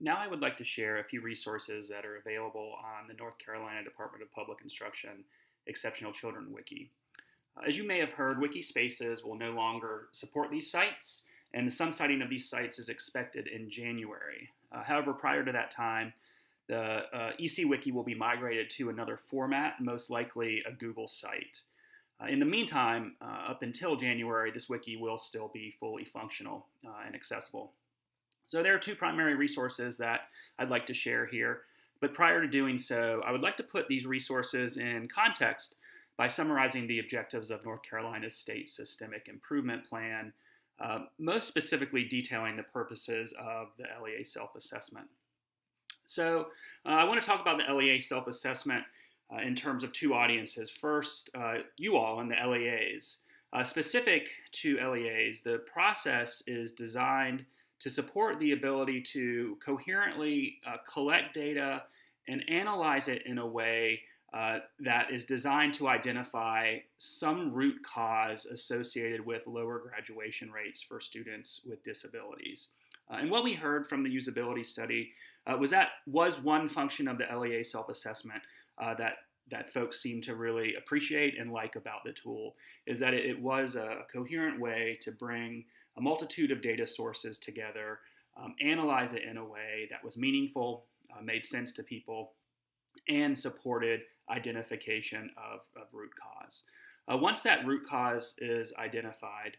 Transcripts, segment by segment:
Now I would like to share a few resources that are available on the North Carolina Department of Public Instruction Exceptional Children Wiki. As you may have heard, Wikispaces will no longer support these sites, and the sunsetting of these sites is expected in January. However, prior to that time, the EC will be migrated to another format, most likely a Google site. In the meantime, up until January, this wiki will still be fully functional and accessible. So there are two primary resources that I'd like to share here. But prior to doing so, I would like to put these resources in context by summarizing the objectives of North Carolina's State Systemic Improvement Plan, most specifically detailing the purposes of the LEA self-assessment. So I want to talk about the LEA self-assessment in terms of two audiences. First, you all and the LEAs. Specific to LEAs, the process is designed to support the ability to coherently collect data and analyze it in a way that is designed to identify some root cause associated with lower graduation rates for students with disabilities. And what we heard from the usability study was one function of the LEA self-assessment that folks seem to really appreciate and like about the tool, is that it was a coherent way to bring a multitude of data sources together, analyze it in a way that was meaningful, made sense to people, and supported identification of root cause. Once that root cause is identified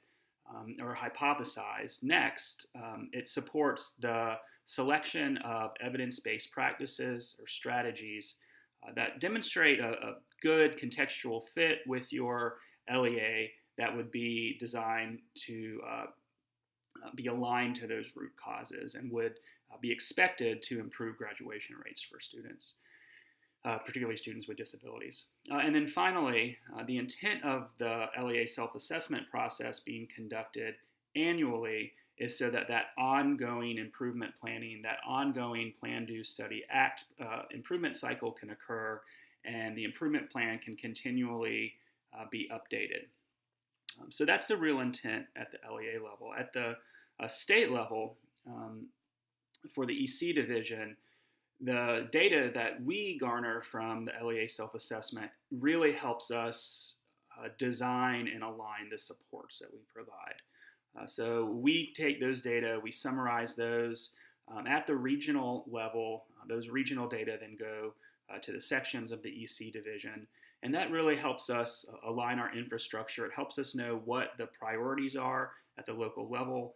or hypothesized, next it supports the selection of evidence-based practices or strategies that demonstrate a good contextual fit with your LEA that would be designed to be aligned to those root causes and would be expected to improve graduation rates for students, particularly students with disabilities. And then finally, the intent of the LEA self-assessment process being conducted annually is so that ongoing improvement planning, that ongoing plan, do, study, act improvement cycle can occur, and the improvement plan can continually be updated. So that's the real intent at the LEA level. At the state level, for the EC division, the data that we garner from the LEA self-assessment really helps us design and align the supports that we provide. So we take those data, we summarize those at the regional level. Those regional data then go to the sections of the EC division. And that really helps us align our infrastructure. It helps us know what the priorities are at the local level,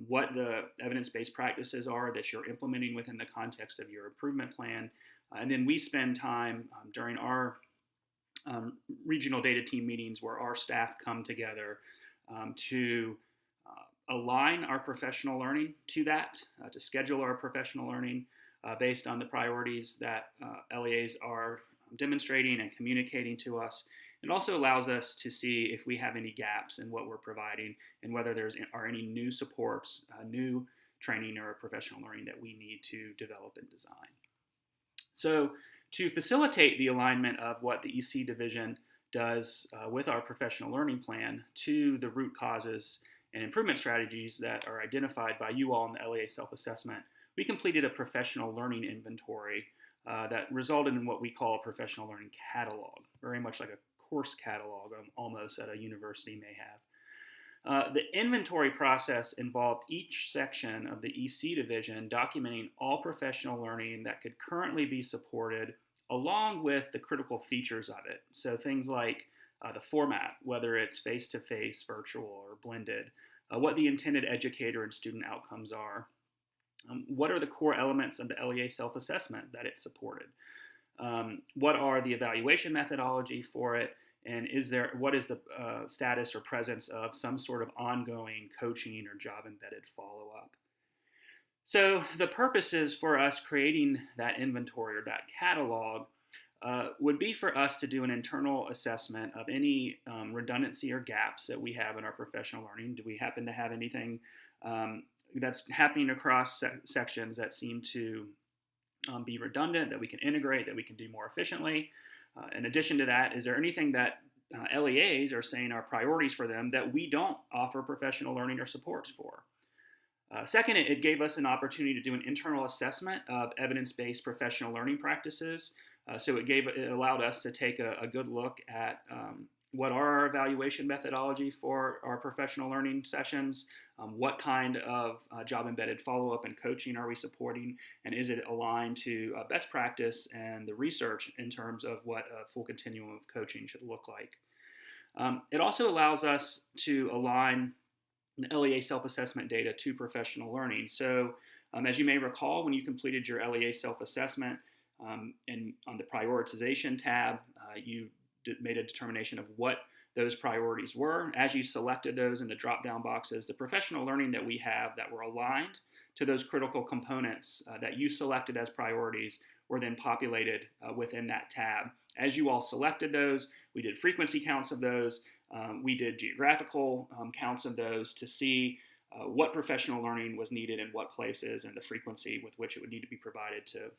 what the evidence-based practices are that you're implementing within the context of your improvement plan. And then we spend time during our regional data team meetings where our staff come together to align our professional learning to that, to schedule our professional learning based on the priorities that LEAs are demonstrating and communicating to us. It also allows us to see if we have any gaps in what we're providing and whether there are any new supports, new training or professional learning that we need to develop and design. So to facilitate the alignment of what the EC division does with our professional learning plan to the root causes and improvement strategies that are identified by you all in the LEA self-assessment, we completed a professional learning inventory that resulted in what we call a professional learning catalog, very much like a course catalog almost that a university may have. The inventory process involved each section of the EC division documenting all professional learning that could currently be supported along with the critical features of it. So things like the format, whether it's face-to-face, virtual, or blended, what the intended educator and student outcomes are, what are the core elements of the LEA self-assessment that it supported, what are the evaluation methodology for it, and what is the status or presence of some sort of ongoing coaching or job-embedded follow-up. So the purposes for us creating that inventory or that catalog would be for us to do an internal assessment of any redundancy or gaps that we have in our professional learning. Do we happen to have anything that's happening across sections that seem to be redundant, that we can integrate, that we can do more efficiently? In addition to that, is there anything that LEAs are saying are priorities for them that we don't offer professional learning or supports for? Second, it gave us an opportunity to do an internal assessment of evidence-based professional learning practices. So it allowed us to take a good look at what are our evaluation methodology for our professional learning sessions, what kind of job-embedded follow-up and coaching are we supporting, and is it aligned to best practice and the research in terms of what a full continuum of coaching should look like. It also allows us to align the LEA self-assessment data to professional learning. So as you may recall, when you completed your LEA self-assessment, and on the prioritization tab, you made a determination of what those priorities were. As you selected those in the drop-down boxes, the professional learning that we have that were aligned to those critical components that you selected as priorities were then populated within that tab. As you all selected those, we did frequency counts of those. We did geographical counts of those to see what professional learning was needed in what places and the frequency with which it would need to be provided to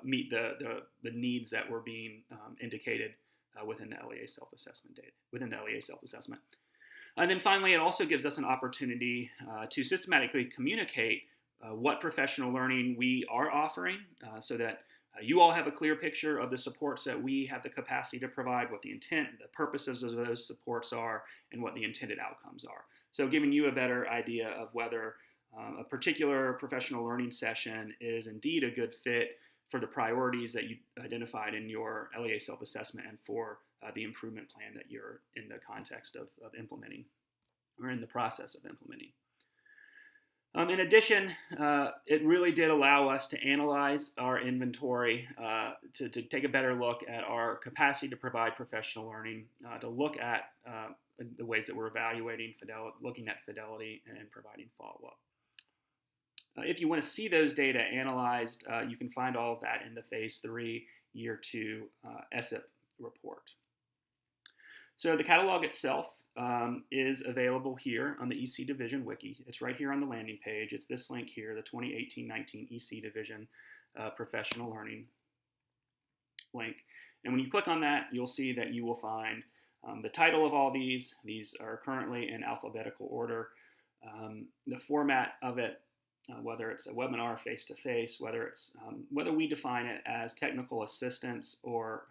meet the needs that were being indicated within the LEA self-assessment data, within the LEA self-assessment. And then finally, it also gives us an opportunity to systematically communicate what professional learning we are offering so that you all have a clear picture of the supports that we have the capacity to provide, what the intent, the purposes of those supports are, and what the intended outcomes are. So giving you a better idea of whether a particular professional learning session is indeed a good fit for the priorities that you identified in your LEA self-assessment and for the improvement plan that you're in the context of implementing or in the process of implementing. In addition, it really did allow us to analyze our inventory, to take a better look at our capacity to provide professional learning, to look at the ways that we're evaluating fidelity, looking at fidelity, and providing follow-up. If you want to see those data analyzed, you can find all of that in the Phase 3 Year 2 ESIP report. So the catalog itself is available here on the EC Division Wiki. It's right here on the landing page. It's this link here, the 2018-19 EC Division Professional Learning link. And when you click on that, you'll see that you will find the title of all these. These are currently in alphabetical order. The format of it, whether it's a webinar face-to-face, whether we define it as technical assistance or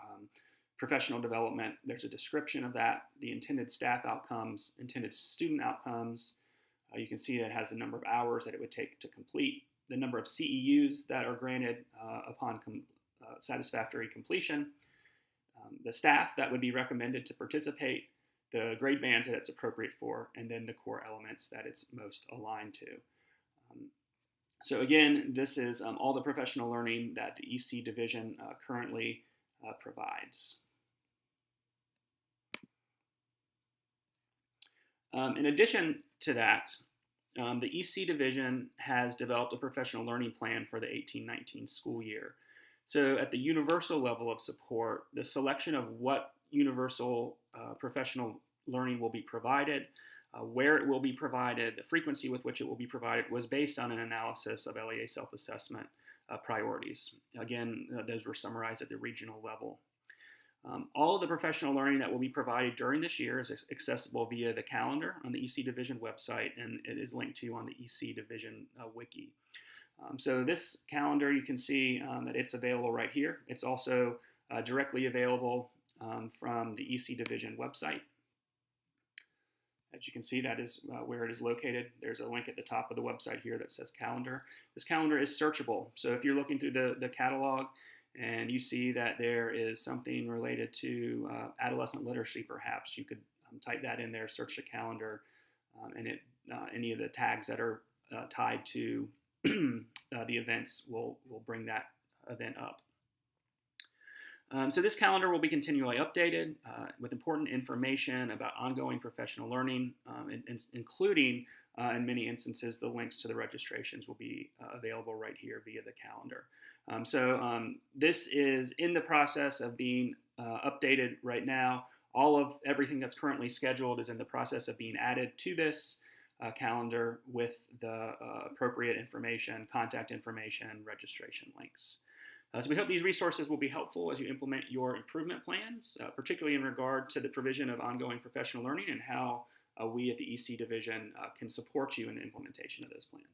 professional development, there's a description of that, the intended staff outcomes, intended student outcomes. You can see that it has the number of hours that it would take to complete, the number of CEUs that are granted upon satisfactory completion, the staff that would be recommended to participate, the grade bands that it's appropriate for, and then the core elements that it's most aligned to. So again, this is all the professional learning that the EC division currently provides. In addition to that, the EC division has developed a professional learning plan for the 18-19 school year. So at the universal level of support, the selection of what universal professional learning will be provided, where it will be provided, the frequency with which it will be provided was based on an analysis of LEA self-assessment priorities. Again, those were summarized at the regional level. All of the professional learning that will be provided during this year is accessible via the calendar on the EC Division website, and it is linked to on the EC Division wiki. So this calendar, you can see that it's available right here. It's also directly available from the EC Division website. As you can see, that is where it is located. There's a link at the top of the website here that says calendar. This calendar is searchable. So if you're looking through the catalog and you see that there is something related to adolescent literacy, perhaps, you could type that in there, search the calendar, and any of the tags that are tied to the events will bring that event up. So this calendar will be continually updated with important information about ongoing professional learning, including, in many instances, the links to the registrations will be available right here via the calendar. So this is in the process of being updated right now. All of everything that's currently scheduled is in the process of being added to this calendar with the appropriate information, contact information, registration links. So we hope these resources will be helpful as you implement your improvement plans, particularly in regard to the provision of ongoing professional learning and how we at the EC Division can support you in the implementation of those plans.